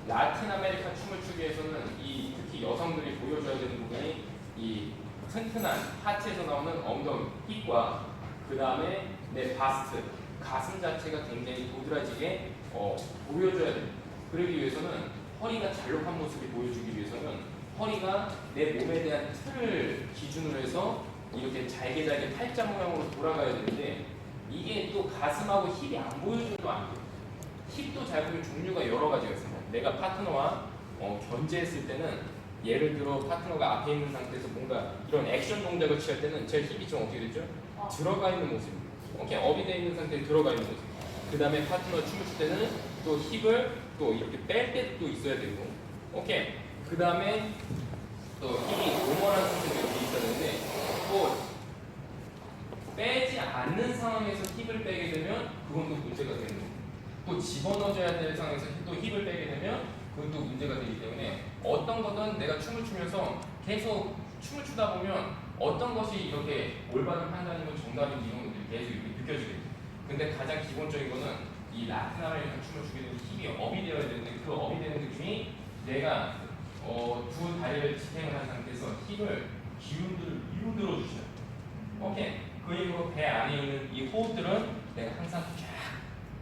라틴 아메리카 춤을 추기 위해서는 이 특히 여성들이 보여줘야 되는 부분이 이 튼튼한 하체에서 나오는 엉덩이, 힙과 그 다음에 내 바스트, 가슴 자체가 굉장히 도드라지게 보여줘야 됩니다. 그러기 위해서는 허리가 잘록한 모습을 보여주기 위해서는 허리가 내 몸에 대한 틀을 기준으로 해서 이렇게 잘게 팔자 모양으로 돌아가야 되는데 이게 또 가슴하고 힙이 안 보여줘도 안 돼요. 힙도 잘 보면 종류가 여러 가지가 있습니다. 내가 파트너와 견제했을 때는 예를 들어 파트너가 앞에 있는 상태에서 뭔가 이런 액션 동작을 취할 때는 제 힙이 좀 어떻게 되죠? 들어가 있는 모습입니다. 오케이, 업이 되어 있는 상태에 들어가 있는 모습. 그 다음에 파트너 춤을 출 때는 또 힙을 또 이렇게 뺄 때도 있어야 되고, 오케이. 그 다음에 또 힙이 노멀한 상태로 이렇게 있어야 되는데 또 빼지 않는 상황에서 힙을 빼게 되면 그건 또 문제가 되는 거예요. 또 집어넣어줘야 될 상황에서 또 힙을 빼게 되면 그건 또 문제가 되기 때문에 어떤 거든 내가 춤을 추면서 계속 춤을 추다 보면 어떤 것이 이렇게 올바른 판단이고 정답인지 이런 것들이 계속 이렇게 느껴지겠죠. 근데 가장 기본적인 거는 이 라틴 아메리칸 춤을 추게 되면 힙이 업이 되어야 되는데 그 업이 되는 느낌이 내가 두 다리를 지탱을 한 상태에서 힙을 기운들을 위로 들어주셔야 돼요. 오케이. 그 힘으로 배 안에 있는 이 호흡들은 내가 항상 쫙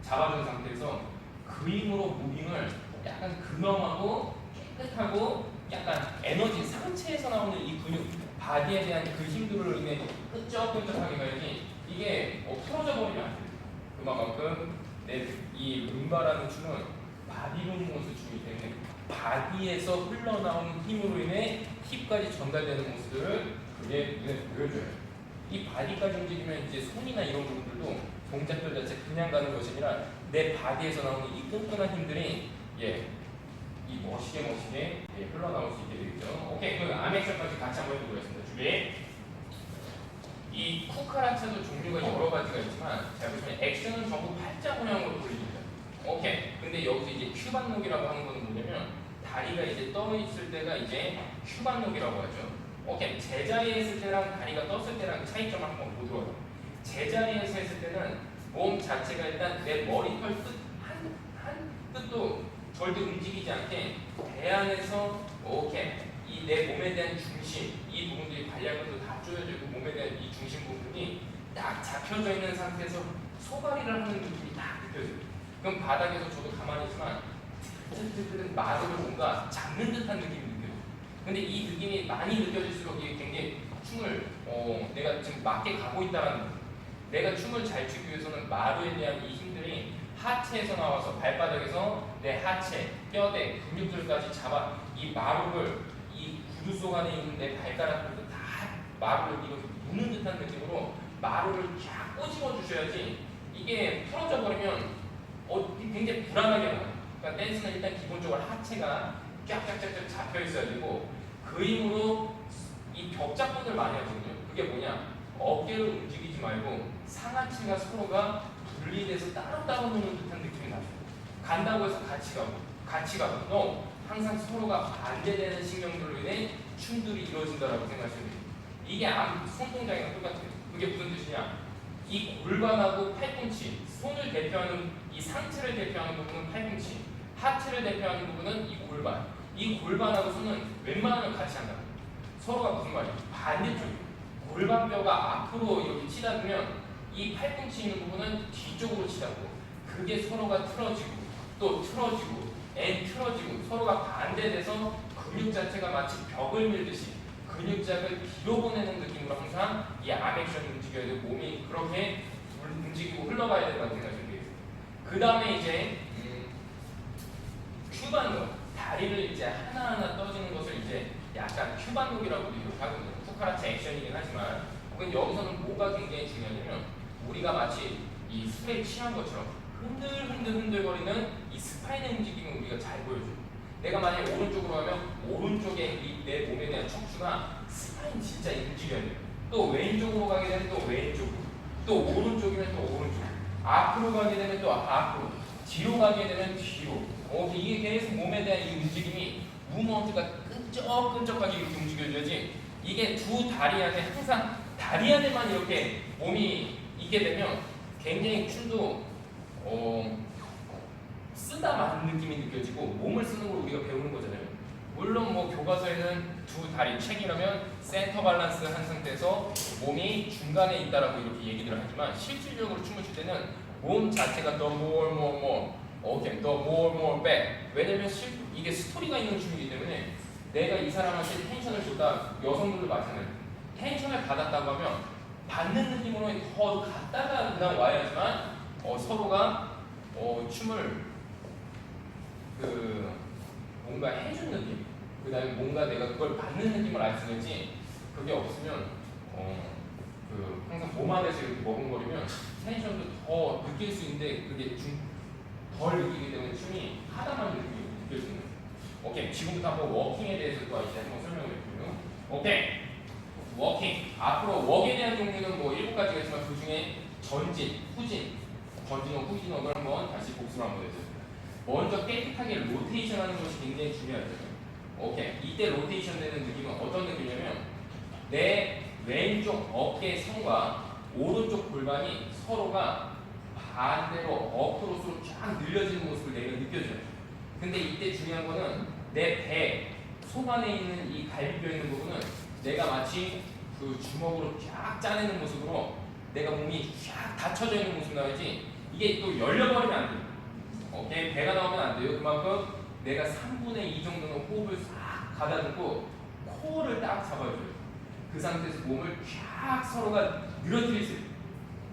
잡아준 상태에서 그 힘으로 무빙을 약간 근엄하고 깨끗하고 약간 에너지 상체에서 나오는 이 근육 바디에 대한 그 힘들을 인해 끈적끈적하게 가야지 이게 풀어져 버리면 안 돼요. 그만큼 이 룸바라는 춤은 바디 무브먼트 춤이기 때문에 바디에서 흘러나오는 힘으로 인해 힙까지 전달되는 모습들을 그게 눈에 보여줘요. 이 바디까지 움직이면 이제 손이나 이런 부분들도 동작들 자체 그냥 가는 것이 아니라 내 바디에서 나오는 이 끈끈한 힘들이 이 멋있게 흘러나올 수 있게 되겠죠. 오케이, 그럼 암액션까지 같이 한번 해보겠습니다. 준비. 이 쿠카라차도 종류가 여러 가지가 있지만 잘 보시면 액션은 전부 팔자 모양으로 돌립니다. 오케이. 근데 여기서 이제 큐반록이라고 하는 거는 뭐냐면 다리가 이제 떠 있을 때가 이제 큐반록이라고 하죠. 오케이. 제자리에 했을 때랑 다리가 떴을 때랑 차이점을 한번 보도록 하죠. 제자리에서 했을 때는 몸 자체가 일단 내 머리털 한 끝도 절대 움직이지 않게 배 안에서 오케이 이 내 몸에 대한 중심 이 부분들이 관략근도 다 조여지고 몸에 대한 이 중심 부분이 딱 잡혀져 있는 상태에서 소가리를 하는 느낌이 딱 느껴져요. 그럼 바닥에서 저도 가만히 있지만 뜨뜻뜨뜻 마루를 뭔가 잡는 듯한 느낌이 느껴져요. 근데 이 느낌이 많이 느껴질수록 이게 굉장히 춤을 내가 지금 맞게 가고 있다는 거예요. 내가 춤을 잘 추기 위해서는 마루에 대한 이 힘들이 하체에서 나와서 발바닥에서 내 하체, 뼈대, 근육들까지 잡아 이 마루를 이 구두 속 안에 있는 내 발가락들도 다 마루를 이렇게 무는 듯한 느낌으로 마루를 쫙 꼬집어 주셔야지 이게 풀어져 버리면 굉장히 불안하게 나와요. 그러니까 댄스는 일단 기본적으로 하체가 쫙쫙쫙쫙 잡혀 있어야 되고 그 힘으로 이 벽잡근을 많이 하거든요. 그게 뭐냐? 어깨를 움직이지 말고 상하체가 서로가 분리돼서 따로따로 노는 듯한 느낌이 나죠. 간다고 해서 같이 가고 항상 서로가 반대되는 신경들로 인해 춤들이 이루어진다라고 생각하시면 돼요. 이게 손동작이랑 똑같아요. 그게 무슨 뜻이냐? 이 골반하고 팔꿈치, 손을 대표하는 이 상체를 대표하는 부분은 팔꿈치, 하체를 대표하는 부분은 이 골반. 이 골반하고 손은 웬만하면 같이 한다. 서로가 무슨 말이야? 반대쪽이에요. 골반뼈가 앞으로 이렇게 치닫으면 이 팔꿈치 있는 부분은 뒤쪽으로 치닫고 그게 서로가 틀어지고 또 틀어지고 틀어지고 서로가 반대돼서 근육 자체가 마치 벽을 밀듯이 근육장을 뒤로 보내는 느낌으로 항상 이 암액션이 움직여야 되고 몸이 그렇게 움직이고 흘러가야 된다고 생각하시면 되겠습니다. 그 다음에 이제 큐반록 다리를 이제 하나하나 떠지는 것을 이제 약간 큐반록이라고도 이렇게 하거든요. 쿠카라차 액션이긴 하지만 여기서는 뭐가 굉장히 중요하냐면 우리가 마치 이 술에 취한 것처럼 흔들거리는 이 스파인의 움직임을 우리가 잘 보여줘요. 내가 만약에 오른쪽으로 가면 오른쪽에 내 몸에 대한 척추가 스파인 진짜 움직여야 돼요. 또 왼쪽으로 가게 되면 또 왼쪽으로, 또 오른쪽이면 또 오른쪽, 앞으로 가게 되면 또 앞으로, 뒤로 가게 되면 뒤로. 이게 계속 몸에 대한 이 움직임이 무브먼트가 끈적끈적하게 이렇게 움직여줘야지. 이게 두 다리 안에 항상 다리 안에만 이렇게 몸이 있게 되면 굉장히 춤도 쓰다 마는 느낌이 느껴지고 몸을 쓰는 걸 우리가 배우는 거잖아요. 물론 뭐 교과서에는 두 다리 책이라면 센터 밸런스 한 상태에서 몸이 중간에 있다라고 이렇게 얘기를 하지만 실질적으로 춤을 출 때는 몸 자체가 the more, okay, the more back. 왜냐면 이게 스토리가 있는 춤이기 때문에 내가 이 사람한테 텐션을 줬다. 여성들도 마찬가지. 텐션을 받았다고 하면 받는 느낌으로 더 갔다가 그냥 와야지만 서로가 춤을 뭔가 해준 느낌, 그 다음에 뭔가 내가 그걸 받는 느낌을 알 수 있는지 그게 없으면 항상 몸 안에서 이렇게 머금거리면 텐션도 더 느낄 수 있는데 그게 덜 느끼기 때문에 춤이 하다만 느껴지는 거예요. 오케이, 지금부터 한번 워킹에 대해서 또 이제 한번 설명을 해볼게요. 오케이, 워킹. 앞으로 웍에 대한 종류는 뭐 7가지가 있지만 그 중에 전진, 후진, 전진어, 후진어를 한번 다시 복습을 한번 해주세요. 먼저 깨끗하게 로테이션 하는 것이 굉장히 중요하죠. 오케이, 이때 로테이션 되는 느낌은 어떤 느낌이냐면 내 왼쪽 어깨 선과 오른쪽 골반이 서로가 반대로 어크로스로 쫙 늘려지는 모습을 내가 느껴져요. 근데 이때 중요한 거는 내 배, 속 안에 있는 이 갈비뼈 있는 부분은 내가 마치 그 주먹으로 쫙 짜내는 모습으로 내가 몸이 쫙 닫혀져 있는 모습 나오지 이게 또 열려버리면 안 돼요. 오케이? 배가 나오면 안 돼요. 그만큼 내가 3분의 2 정도는 호흡을 싹 가다듬고 코어를 딱 잡아줘요. 그 상태에서 몸을 쫙 서로가 늘어뜨릴 수 있어요.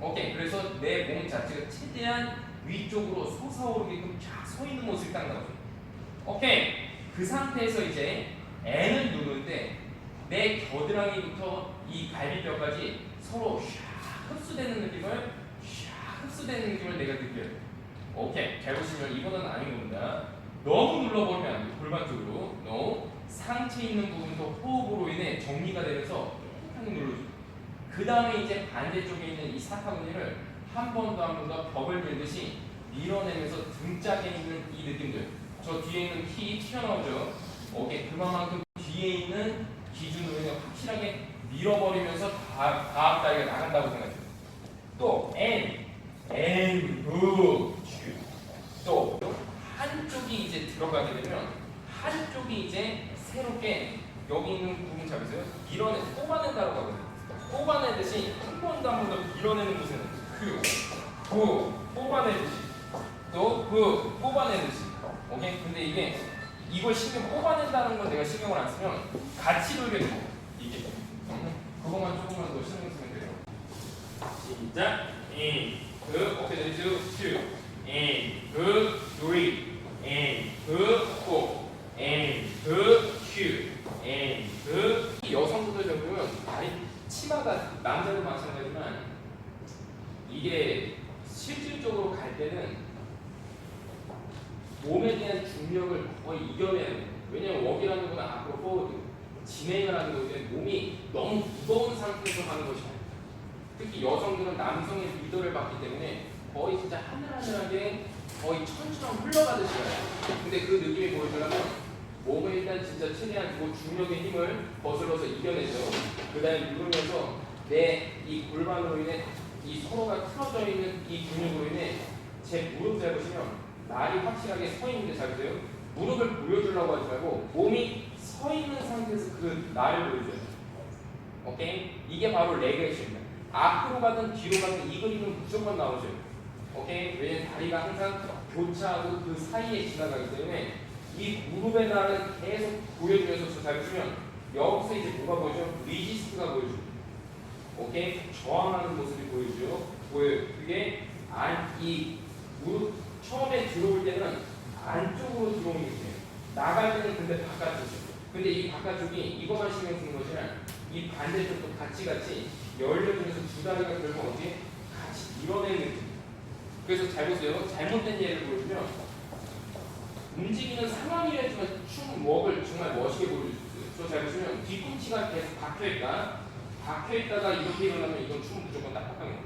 오케이? 그래서 내 몸 자체가 최대한 위쪽으로 솟아오르게끔 쫙 서 있는 모습이 딱 나오죠. 오케이? 그 상태에서 이제 N을 누를 때 내 겨드랑이부터 이 갈비뼈까지 서로 샥 흡수되는 느낌을 내가 느껴요. 오케이, 잘 보시면 이거는 아닌 겁니다. 너무 눌러버리면 안 돼요. 골반 쪽으로. No. 상체 있는 부분도 호흡으로 인해 정리가 되면서 깨끗하게 눌러줘요. 그 다음에 이제 반대쪽에 있는 이 사타구니를 한 번 더 벽을 밀듯이 밀어내면서 등짝에 있는 이 느낌들. 저 뒤에 있는 키 튀어나오죠. 오케이, 그만큼 뒤에 있는 기준으로 인해 확실하게 밀어버리면서 다앞다리가 나간다고 생각해요. 또 N, 또 한쪽이 이제 들어가게 되면 한쪽이 이제 새롭게 여기 있는 부분 잡으세요. 뽑아낸다고 하거든요. 뽑아내듯이 한 번 더 밀어내는 곳에는 뽑아내듯이 또 뽑아내듯이. 오케이? 근데 이걸 신경 뽑아낸다는 건 내가 신경을 안 쓰면 같이 돌게 돼요. 이게 그것만 조금만 더 신경 쓰면 돼요. 시작. 오케이, then 2, and 3, and 4, and 2, and 여성분들 보면 다리 치마가 남자도 마찬가지지만 이게 실질적으로 갈 때는 몸에 대한 중력을 거의 이겨내야 돼요. 왜냐면 웍이라는 건 앞으로 포워드, 진행을 하는 거기 때문에 몸이 너무 무거운 상태에서 하는 것이 아니에요. 특히 여성들은 남성의 리더를 받기 때문에 거의 진짜 하늘하늘하게 거의 천처럼 흘러가듯이 해요. 근데 그 느낌이 보여주려면 몸을 일단 진짜 최대한 그 중력의 힘을 거슬러서 이겨내죠. 그 다음에 누르면서 내 이 골반으로 인해 이 서로가 틀어져 있는 이 근육으로 인해 제 무릎 잘 보시면 날이 확실하게 서 있는데 잘 보세요. 무릎을 보여주려고 하지 말고 몸이 서 있는 상태에서 그 날을 보여줘요. 오케이? 이게 바로 레그 액션입니다. 앞으로 가든 뒤로 가든 이 그림은 무조건 나오죠. 오케이? 왜냐면 다리가 항상 교차하고 그 사이에 지나가기 때문에 이 무릎의 날은 계속 보여주면서 잘 보시면 여기서 이제 뭐가 보여줘? 리지스트가 보여줘. 오케이? 저항하는 모습이 보여줘요. 그게 이 무릎 처음에 들어올 때는 안쪽으로 들어오는 게 있어요. 나갈 때는 근데 바깥쪽이죠. 근데 이 바깥쪽이 이거만 신경 쓰는 것이 아니라 이 반대쪽도 같이 열려주면서 두 다리가 결국 어떻게 같이 밀어내는 느낌. 그래서 잘 보세요. 잘못된 예를 보여주면 움직이는 상황이었지만 춤웍을 정말 멋있게 보여줬어요. 잘 보시면 뒤꿈치가 계속 박혀있다가 이렇게 일어나면 이건 춤 무조건 딱딱하게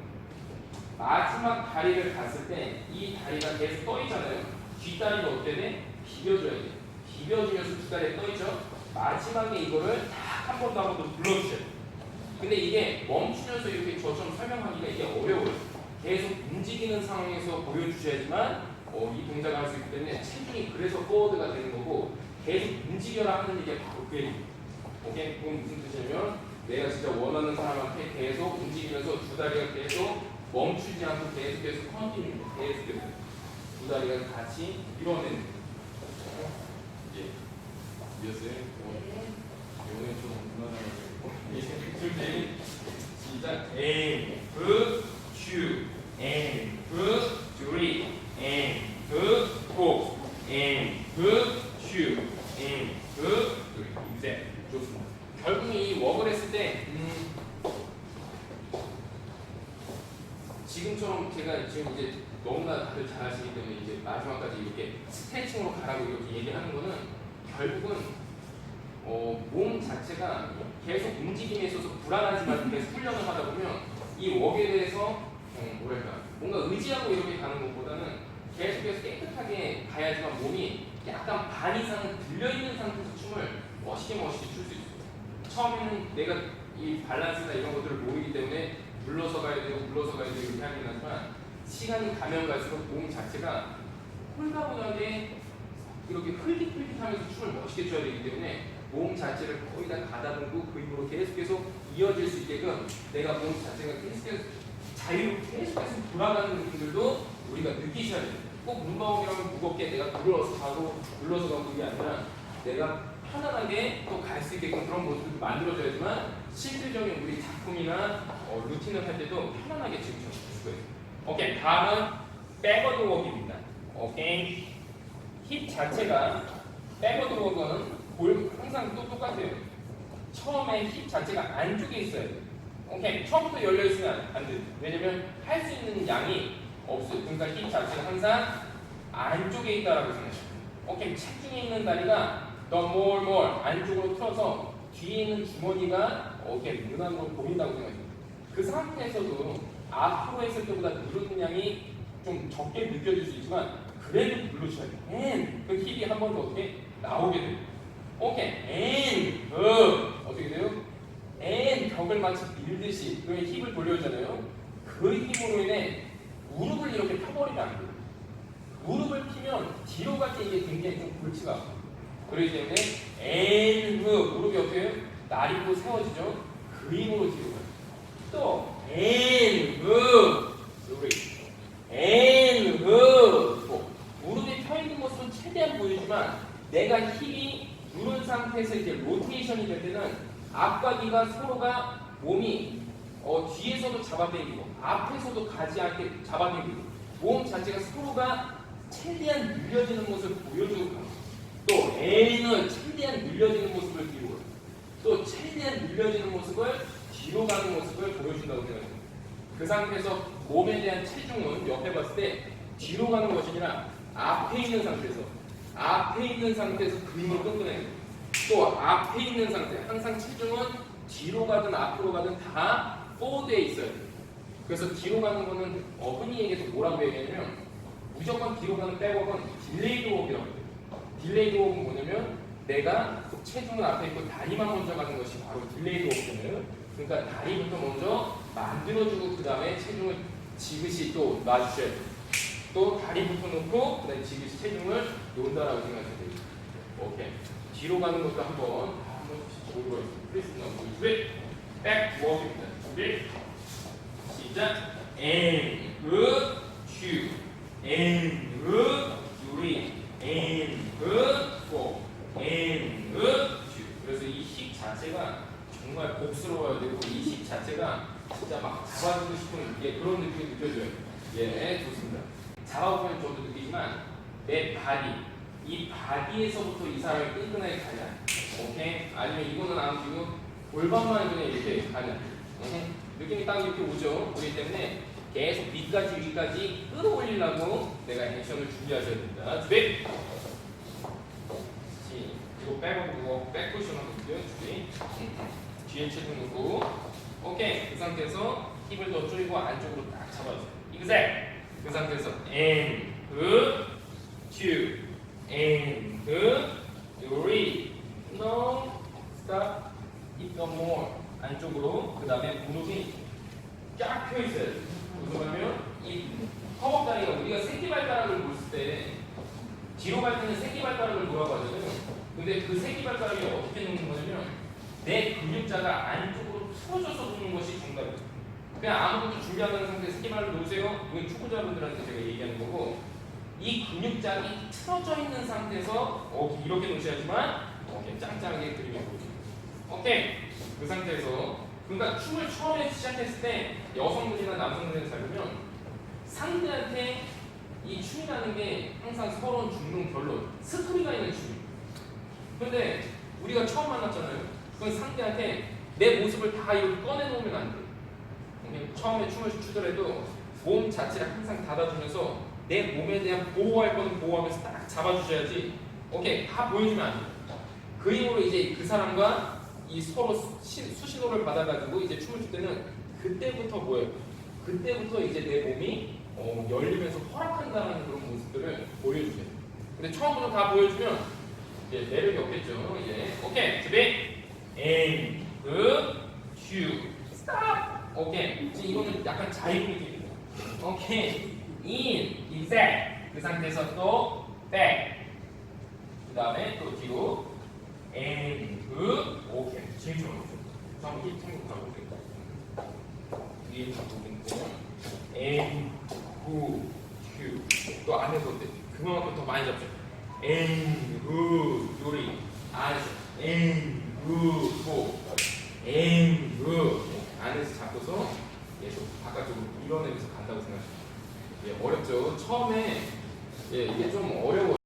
마지막 다리를 갔을 때 이 다리가 계속 떠있잖아요. 뒷다리가 어때 돼? 비벼줘야 돼. 비벼주면서 두 다리가 떠있죠. 마지막에 이거를 딱 한 번 더 불러주셔야 돼. 근데 이게 멈추면서 이렇게 저처럼 설명하기가 이게 어려워요. 계속 움직이는 상황에서 보여주셔야지만 이 동작을 할 수 있기 때문에 체중이 그래서 포워드가 되는 거고 계속 움직여라 하는 얘기가 바로 그 얘기예요. 오케이? 그건 무슨 뜻이냐면 내가 진짜 원하는 사람한테 계속 움직이면서 두 다리가 계속 멈추지 않고 계속 컨티뉴 계속 두 다리가 같이 밀어내는 이제 이었어요? 이거는 좀 무난하게 줄때 시작 and two and three and four and two and three 이제 좋습니다. 결국 이 웍을 했을 때 지금처럼 제가 지금 이제 너무나 다들 잘 아시기 때문에 이제 마지막까지 이렇게 스트레칭으로 가라고 이렇게 얘기하는 거는 결국은 몸 자체가 계속 움직임에 있어서 불안하지 말고 계속 훈련을 하다 보면 이 웍에 대해서 뭐랄까 뭔가 의지하고 이렇게 가는 것보다는 계속해서 깨끗하게 가야지만 몸이 약간 반 이상은 들려있는 상태에서 춤을 멋있게 출 수 있어요. 처음에는 내가 이 밸런스나 이런 것들을 모르기 때문에 물러서 가야 되고 이렇게 하긴 하지만 시간이 가면 갈수록 몸 자체가 홀가분하게 이렇게 흘릿하면서 춤을 멋있게 춰야 되기 때문에 몸 자체를 거의 다 가다듬고 그 힘으로 계속 이어질 수 있게끔 내가 몸 자체가 계속 자유롭게 계속 돌아가는 느낌들도 우리가 느끼셔야 돼요. 꼭 문방울이라면 무겁게 내가 눌러서 가고 그게 아니라 내가 편안하게 또 갈 수 있게끔 그런 모습을 만들어줘야지만 실질적인 우리 작품이나 루틴을 할 때도 편안하게 즐기실 수 있어요. 오케이, 다음은 백워드 웍입니다. 오케이, 힙 자체가 백워드 웍은 항상 또 똑같아요. 처음에 힙 자체가 안쪽에 있어야 돼요. 오케이, 처음부터 열려있으면 안 돼요. 왜냐면 할 수 있는 양이 없어요. 그러니까 힙 자체가 항상 안쪽에 있다라고 생각해요. 오케이, 체중에 있는 다리가 더 more 안쪽으로 틀어서 뒤에 있는 주머니가 오케이 무난한 걸 보인다고 생각해요. 그 상태에서도 앞으로 했을 때보다 누르는 양이 좀 적게 느껴질 수 있지만 그래도 누르셔야 돼요. 그 힙이 한 번 더 어떻게 나오게 돼요. 오케이, 어떻게 돼요? 벽을 마치 밀듯이 그 힙을 돌려주잖아요. 그 힘으로 인해 무릎을 이렇게 펴버리면 안 돼요. 무릎을 피면 뒤로 갈 때 이게 굉장히 좀 골치가 아파요. 그렇기 때문에 무릎이 어떻게 해요? 나리고 세워지죠. 그 힘으로 뒤로 가요. 또 무릎이 펴있는 모습은 최대한 보여주지만 내가 힙이 누른 상태에서 이제 로테이션이 될 때는 앞과 뒤가 서로가 몸이 뒤에서도 잡아당기고 앞에서도 가지 않게 잡아당기고 몸 자체가 서로가 최대한 눌려지는 모습을 보여주고 갑니다. 또 A는 최대한 눌려지는 모습을 뒤로 가요. 또 최대한 눌려지는 모습을 뒤로 가는 모습을 보여준다고 생각합니다. 그 상태에서 몸에 대한 체중은 옆에 봤을 때 뒤로 가는 것이 아니라 앞에 있는 상태에서 그 힘을 끈끈해요. 또 앞에 있는 상태, 항상 체중은 뒤로 가든 앞으로 가든 다 포워드에 있어야 돼요. 그래서 뒤로 가는 거는 흔히 얘기해서 뭐라고 얘기하냐면 무조건 뒤로 가는 백업은 딜레이드 웍이라고 해요. 딜레이드 웍은 뭐냐면 내가 체중은 앞에 있고 다리만 먼저 가는 것이 바로 딜레이드 웍이잖아요. 그러니까 다리부터 먼저 만들어주고 그 다음에 체중을 지그시 또 놔주셔야 돼요. 또 다리부터 놓고 그 다음에 지그시 체중을 놓는다라고 생각하시면 돼요. 오케이. 뒤로 가는 것도 한번 보도록 하겠습니다. 플리스 넘버 준비. 백 웍입니다. 준비. 시작. and two and three and four and two. 그래서 이 힙 자체가 정말 복스러워야 되고 이 힙 자체가 진짜 막 잡아주고 싶은 그런 느낌이 느껴져요. 좋습니다. 잡아보면 저도 느끼지만 내 바디, 이 바디에서부터 이 사람이 끈끈하게 가냐, 오케이? 아니면 이거는 안 움직이고 골반만 그냥 이렇게 가냐, 느낌이 딱 이렇게 오죠. 그렇기 때문에 계속 밑까지 위까지 끌어올리려고 내가 액션을 준비하셔야 됩니다. 준비! 이거 백업으로 백쿠션 한번 볼게요. 준비. 뒤에 체중 놓고 오케이. 그 상태에서 힙을 더 줄이고 안쪽으로 딱 잡아주세요. 이그제! 그 상태에서 and two and three no stop it no more 안쪽으로. 그 다음에 무릎이 쫙 펴 있어요. 무슨 말이면 이 허벅다리가 우리가 새끼발가락을 볼 때 근데 그 새끼발가락이 어떻게 놓는 거냐면 내 근육자가 안쪽으로 풀어져서 놓는 것이 정답이에요. 그냥 아무것도 준비 안 하는 상태에 새끼발을 놓으세요. 이건 축구자분들한테 제가 얘기하는 거고 이 근육장이 틀어져 있는 상태에서 이렇게 놓으셔야지만 짱짱하게 그림이 보여요. 오케이. 그 상태에서 그러니까 춤을 처음에 시작했을 때 여성분이나 남성분이 살면 상대한테 이 춤이라는 게 항상 서론, 중등, 결론 스토리가 있는 춤이에요. 근데 우리가 처음 만났잖아요. 그건 상대한테 내 모습을 다 이렇게 꺼내놓으면 안 돼. 처음에 춤을 추더라도 몸 자체를 항상 닫아주면서 내 몸에 대한 보호할 거는 보호하면서 딱 잡아주셔야지. 오케이, 다 보여주면 안 돼. 그 힘으로 이제 그 사람과 이 서로 수신호를 받아가지고 이제 춤을 출 때는 그때부터 뭐예요? 그때부터 이제 내 몸이 열리면서 허락한다는 그런 모습들을 보여주세요. 근데 처음부터 다 보여주면 이제 매력이 없겠죠. 이제 오케이, 준비, aim, cue, stop. 오케이, 지금 이거는 약간 자유분위기입니다. 오케이, in, exact. 그 상태에서 또 back. 그 다음에 또 뒤로 aim, 오케이. 지금처럼 한번 힙 한번 가볼게요. 힙 가볼게요. aim, cue. 또 안에서 그만큼 더 많이 잡죠. aim, 요리 안에서 aim, aim, 안에서 잡고서 계속 바깥쪽으로 밀어내면서 간다고 생각하시면 어렵죠. 처음에 이게 좀 어려워요.